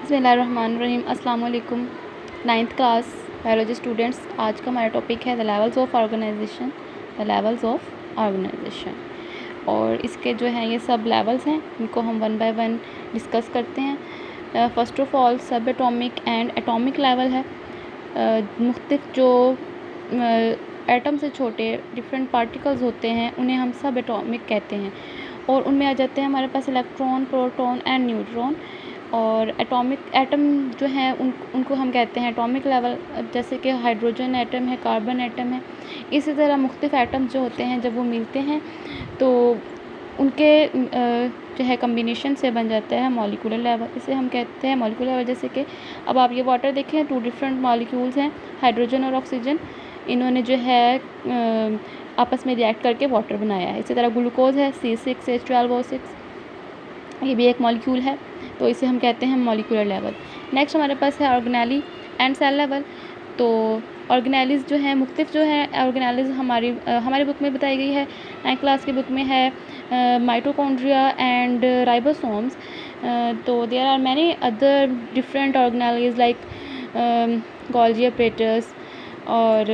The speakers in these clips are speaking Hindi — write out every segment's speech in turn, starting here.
बिस्मिल्लाहिर्रहमानिर्रहीम। अस्सलाम वालेकुम। 9th क्लास बायोलॉजी स्टूडेंट्स, आज का हमारा टॉपिक है the levels of organisation. The levels of organisation, और इसके जो हैं ये सब लेवल्स हैं, इनको हम वन बाय वन डिस्कस करते हैं। फ़र्स्ट ऑफ़ ऑल सब एटॉमिक एंड एटॉमिक लेवल है। मुख्तलिफ जो एटम से छोटे डिफरेंट पार्टिकल्स होते हैं उन्हें हम सब एटॉमिक कहते हैं, और उनमें आ जाते हैं हमारे पास इलेक्ट्रॉन, प्रोटॉन एंड न्यूट्रॉन। और एटम जो हैं उनको हम कहते हैं एटॉमिक लेवल, जैसे कि हाइड्रोजन एटम है, कार्बन एटम है। इसी तरह मुख्तलिफ एटम्स जो होते हैं जब वो मिलते हैं तो उनके जो है कम्बिनेशन से बन जाता है मॉलिक्यूलर लेवल। इसे हम कहते हैं मॉलिक्यूलर लेवल। जैसे कि अब आप ये वाटर देखें, 2 डिफरेंट मॉलिक्यूल्स हैं, हाइड्रोजन और ऑक्सीजन। इन्होंने जो है आपस में रिएक्ट करके वाटर बनाया है। इसी तरह ग्लूकोज है, C6H12O6, ये भी एक मॉलिक्यूल है, तो इसे हम कहते हैं मॉलिक्यूलर लेवल। नेक्स्ट हमारे पास है ऑर्गेनेली एंड सेल लेवल। तो ऑर्गेनेलीज़ जो है मुख्तलिफ जो है ऑर्गेनेलीज़ हमारी बुक में बताई गई है। 9th क्लास की बुक में है माइटोकॉन्ड्रिया एंड राइबोसोम्स। तो there are many other different organelles like Golgi apparatus, और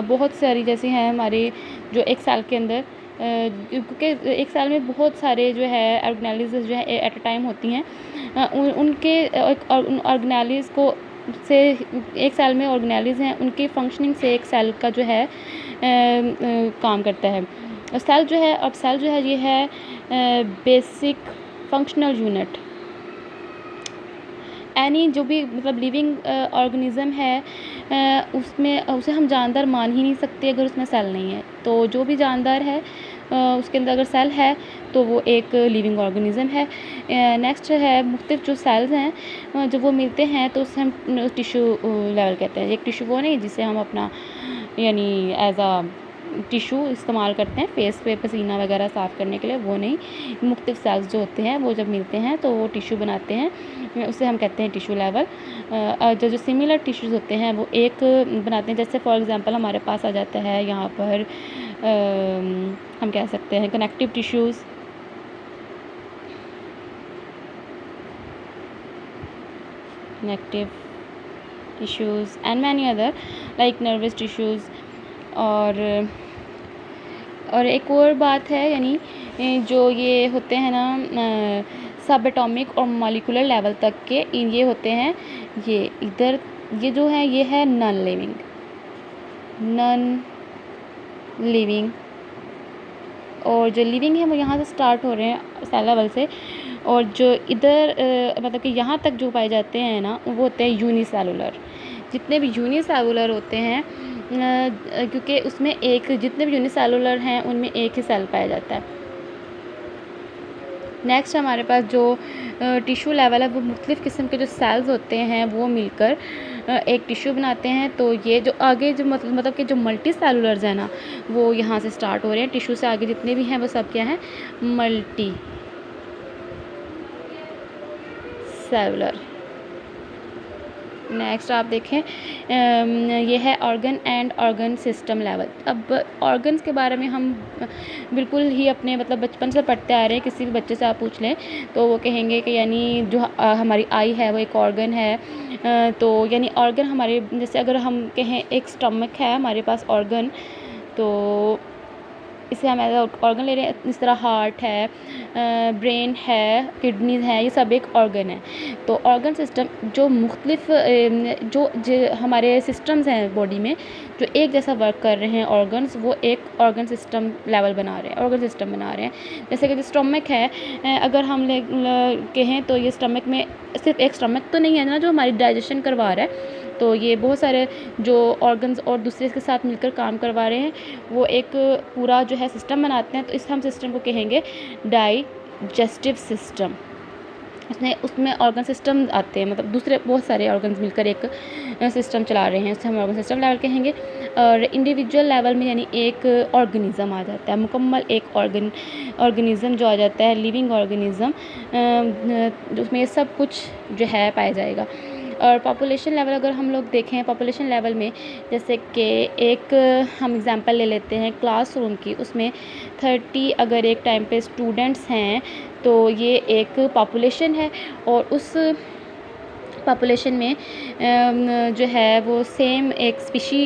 बहुत सारी जैसी हैं हमारी जो एक सेल के अंदर, क्योंकि एक सेल में बहुत सारे जो है ऑर्गेनेलीज़ जो है एट अ टाइम होती हैं। उनके ऑर्गेनेलीज़ को से एक सेल में ऑर्गेनेलीज़ हैं, उनकी फंक्शनिंग से एक सेल का जो है काम करता है। सेल जो है, अब सेल जो है ये है बेसिक फंक्शनल यूनिट। एनी जो भी मतलब लिविंग ऑर्गेनिज़म है उसमें उसे हम जानदार मान ही नहीं सकते अगर उसमें सेल नहीं है। तो जो भी जानदार है उसके अंदर अगर सेल है तो वो एक लिविंग ऑर्गेनिज़म है। नेक्स्ट है मुख्तलिफ जो सेल्स हैं जब वो मिलते हैं तो उसे हम टिश्यू लेवल कहते हैं। एक टिश्यू वो नहीं जिसे हम अपना यानी एज आ टिश्यू इस्तेमाल करते हैं फेस पे पसीना वगैरह साफ़ करने के लिए, वो नहीं। मुख्तलिफ सेल्स जो होते हैं वो जब मिलते हैं तो वो टिश्यू बनाते हैं, उसे हम कहते हैं टिश्यू लेवल। जो सिमिलर टिश्यूज़ होते हैं वो एक बनाते हैं। जैसे फॉर एग्ज़ाम्पल हमारे पास आ जाता है यहाँ पर हम कह सकते हैं connective tissues, and many other like nervous tissues. और एक और बात है, यानी जो ये होते हैं ना सब एटॉमिक और मॉलिक्यूलर लेवल तक के ये होते हैं, ये इधर ये जो है ये है नॉन लिविंग, और जो लिविंग है वो यहाँ से स्टार्ट हो रहे हैं सेल लेवल से, और जो इधर मतलब कि यहाँ तक जो पाए जाते हैं ना वो होते हैं यूनिसेलुलर। जितने भी यूनिसेलुलर होते हैं क्योंकि उसमें जितने भी यूनिसेलुलर हैं उनमें एक ही सेल पाया जाता है। नेक्स्ट हमारे पास जो टिश्यू लेवल है वो मुख्तलिफ़ किस्म के जो सेल्स होते हैं वो मिलकर एक टिश्यू बनाते हैं। तो ये जो आगे जो मतलब कि जो मल्टी सेलुलर्स हैं ना वो यहाँ से स्टार्ट हो रहे हैं। टिश्यू से आगे जितने भी हैं वो सब क्या हैं, मल्टी सेलुलर। नेक्स्ट आप देखें ये है organ and organ system level. अब ऑर्गन्स के बारे में हम बिल्कुल ही अपने मतलब बचपन से पढ़ते आ रहे हैं। किसी भी बच्चे से आप पूछ लें तो वो कहेंगे कि यानी जो हमारी आई है वो एक ऑर्गन है। तो यानी ऑर्गन हमारे, जैसे अगर हम कहें एक स्टमक है हमारे पास ऑर्गन, तो इसे हम एज ऑर्गन ले रहे हैं। इस तरह हार्ट है, ब्रेन है, किडनीज़ हैं, ये सब एक ऑर्गन है। तो ऑर्गन सिस्टम जो मुख्तलिफ जो हमारे सिस्टम्स हैं बॉडी में जो एक जैसा वर्क कर रहे हैं ऑर्गन्स, वो एक ऑर्गन सिस्टम लेवल बना रहे हैं, ऑर्गन सिस्टम बना रहे हैं। जैसे कि जो स्टमक है अगर हम कहें तो ये स्टमक में सिर्फ एक स्टमक तो नहीं है ना जो हमारी डाइजेशन करवा रहा है, तो ये बहुत सारे जो ऑर्गन्स और दूसरे के साथ मिलकर काम करवा रहे हैं, वो एक पूरा जो है सिस्टम बनाते हैं। तो इस हम सिस्टम को कहेंगे डाइजेस्टिव सिस्टम। उसमें ऑर्गन सिस्टम आते हैं, मतलब दूसरे बहुत सारे ऑर्गन्स मिलकर एक सिस्टम चला रहे हैं, उसे हम ऑर्गन सिस्टम लेवल कहेंगे। और इंडिविजुअल लेवल में यानी एक ऑर्गेनिज़म आ जाता है, मुकम्मल एक ऑर्गेनिज़म जो आ जाता है, लिविंग ऑर्गेनिज़म, उसमें ये सब कुछ जो है पाया जाएगा। और पॉपुलेशन लेवल अगर हम लोग देखें, पॉपुलेशन लेवल में जैसे कि एक हम एग्ज़ाम्पल ले लेते हैं क्लासरूम की, उसमें 30 अगर एक टाइम पे स्टूडेंट्स हैं तो ये एक पॉपुलेशन है और उस पॉपुलेशन में जो है वो सेम एक स्पीशी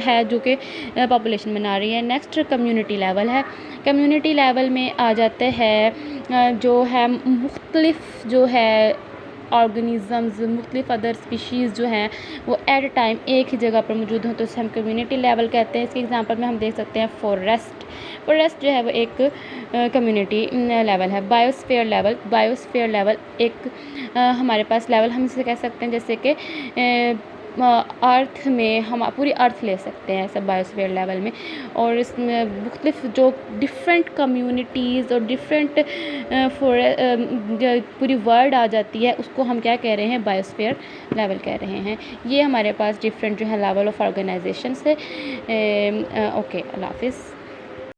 है जो कि पॉपुलेशन बना रही है। नेक्स्ट कम्युनिटी लेवल है। कम्युनिटी लेवल में आ जाते हैं जो है मुख्तलिफ जो है ऑर्गेनिज़म्स, मुख्तलिफ अदर स्पीशीज़ जो हैं वो एट अ टाइम एक ही जगह पर मौजूद हों तो उसे हम कम्युनिटी लेवल कहते हैं। इसके एग्जांपल में हम देख सकते हैं फॉरेस्ट जो है वो एक कम्युनिटी लेवल है। बायोस्फीयर लेवल एक हमारे पास लेवल हम इसे कह सकते हैं जैसे कि अर्थ में हम पूरी अर्थ ले सकते हैं सब बायोस्फीयर लेवल में। और इसमें मुख्तलिफ जो डिफरेंट कम्युनिटीज़ और डिफरेंट पूरी वर्ल्ड आ जाती है उसको हम क्या कह रहे हैं, बायोस्फीयर लेवल कह रहे हैं। ये हमारे पास डिफरेंट जो है लेवल ऑफ ऑर्गेनाइजेशन है। ओके, अल्लाह हाफिज़।